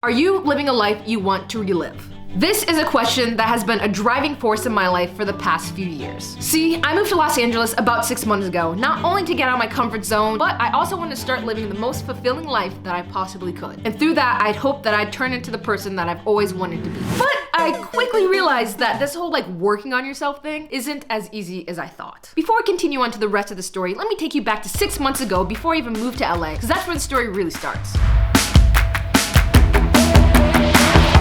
Are you living a life you want to relive? This is a question that has been a driving force in my life for the past few years. See, I moved to Los Angeles about 6 months ago, not only to get out of my comfort zone, but I also wanted to start living the most fulfilling life that I possibly could. And through that, I'd hoped that I'd turn into the person that I've always wanted to be. But I quickly realized that this whole working on yourself thing isn't as easy as I thought. Before I continue on to the rest of the story, let me take you back to 6 months ago before I even moved to LA, because that's where the story really starts.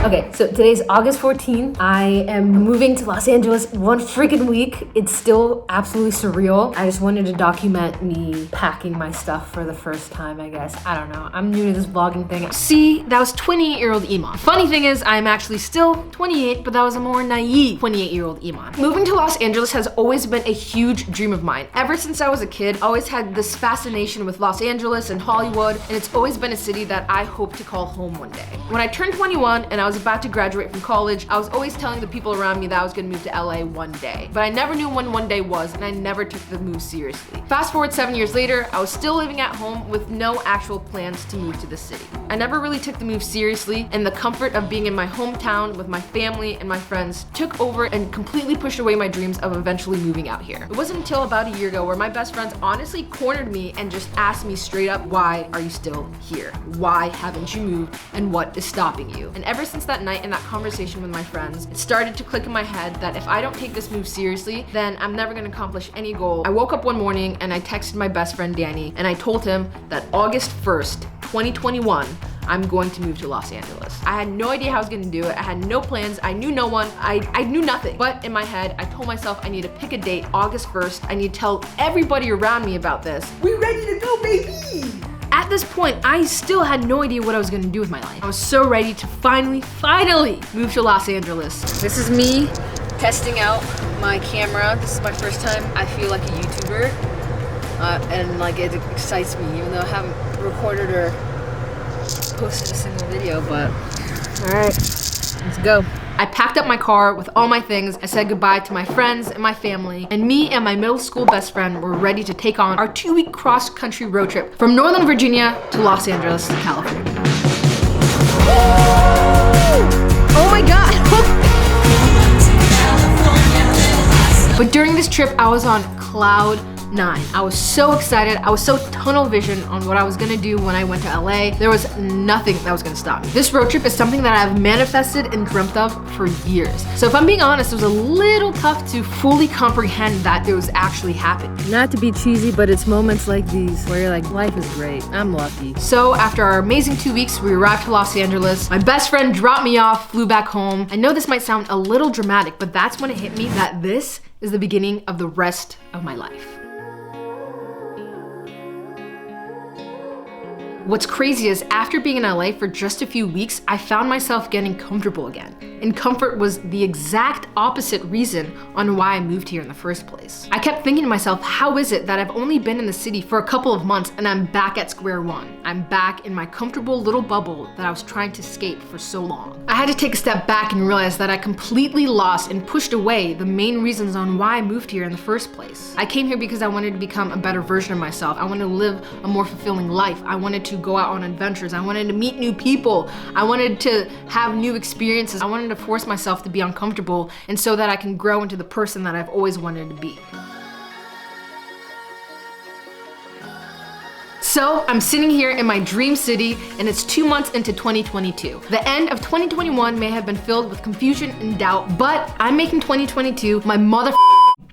Okay, so today's August 14th. I am moving to Los Angeles 1 freaking week. It's still absolutely surreal. I just wanted to document me packing my stuff for the first time, I guess. I don't know. I'm new to this vlogging thing. See, that was 28-year-old Eman. Funny thing is, I'm actually still 28, but that was a more naive 28-year-old Eman. Moving to Los Angeles has always been a huge dream of mine. Ever since I was a kid, I always had this fascination with Los Angeles and Hollywood, and it's always been a city that I hope to call home one day. When I turned 21 and I was about to graduate from college, I was always telling the people around me that I was gonna move to LA one day. But I never knew when one day was, and I never took the move seriously. Fast forward 7 years later, I was still living at home with no actual plans to move to the city. I never really took the move seriously, and the comfort of being in my hometown with my family and my friends took over and completely pushed away my dreams of eventually moving out here. It wasn't until about a year ago where my best friends honestly cornered me and just asked me straight up, why are you still here? Why haven't you moved? And what is stopping you? And ever since that night and that conversation with my friends, it started to click in my head that if I don't take this move seriously, then I'm never gonna accomplish any goal. I woke up one morning and I texted my best friend Danny and I told him that August 1st, 2021, I'm going to move to Los Angeles. I had no idea how I was gonna do it. I had no plans. I knew no one. I knew nothing. But in my head, I told myself I need to pick a date, August 1st. I need to tell everybody around me about this. We ready to go, baby! At this point, I still had no idea what I was gonna do with my life. I was so ready to finally move to Los Angeles. This is me testing out my camera. This is my first time I feel like a YouTuber. And it excites me, even though I haven't recorded or posted a single video, but all right, let's go. I packed up my car with all my things. I said goodbye to my friends and my family, and me and my middle school best friend were ready to take on our 2-week cross-country road trip from Northern Virginia to Los Angeles, California. Oh my God. But during this trip, I was on cloud 9. I was so excited. I was so tunnel vision on what I was gonna do when I went to LA. There was nothing that was gonna stop me. This road trip is something that I've manifested and dreamt of for years. So if I'm being honest, it was a little tough to fully comprehend that it was actually happening. Not to be cheesy, but it's moments like these where you're like, life is great. I'm lucky. So after our amazing 2 weeks, we arrived to Los Angeles. My best friend dropped me off, flew back home. I know this might sound a little dramatic, but that's when it hit me that this is the beginning of the rest of my life. What's crazy is after being in LA for just a few weeks, I found myself getting comfortable again. And comfort was the exact opposite reason on why I moved here in the first place. I kept thinking to myself, how is it that I've only been in the city for a couple of months and I'm back at square one? I'm back in my comfortable little bubble that I was trying to escape for so long. I had to take a step back and realize that I completely lost and pushed away the main reasons on why I moved here in the first place. I came here because I wanted to become a better version of myself. I wanted to live a more fulfilling life. I wanted to go out on adventures. I wanted to meet new people. I wanted to have new experiences. I wanted to force myself to be uncomfortable and so that I can grow into the person that I've always wanted to be. So I'm sitting here in my dream city and it's 2 months into 2022. The end of 2021 may have been filled with confusion and doubt, but I'm making 2022 my mother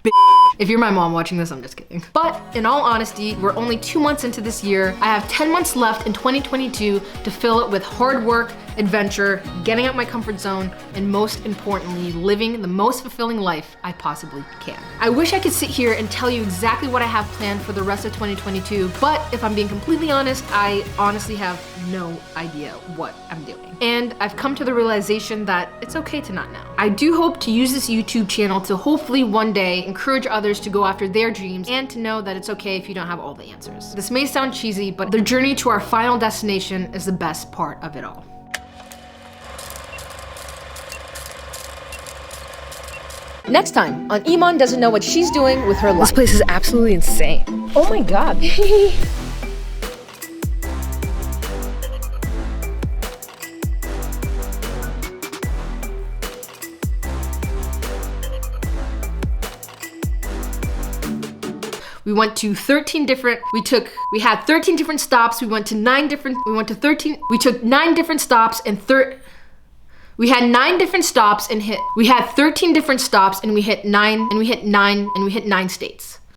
bitch. If you're my mom watching this, I'm just kidding. But in all honesty, we're only 2 months into this year. I have 10 months left in 2022 to fill it with hard work, adventure, getting out my comfort zone, and most importantly, living the most fulfilling life I possibly can. I wish I could sit here and tell you exactly what I have planned for the rest of 2022, but if I'm being completely honest, I honestly have no idea what I'm doing. And I've come to the realization that it's okay to not know. I do hope to use this YouTube channel to hopefully one day encourage others to go after their dreams and to know that it's okay if you don't have all the answers. This may sound cheesy, but the journey to our final destination is the best part of it all. Next time on Eman Doesn't Know What She's Doing with Her Life. This place is absolutely insane. Oh my God. We went to 13 different, we had 13 different stops. We took 9 different stops and we had 9 different stops and we had 13 different stops and we hit 9 states.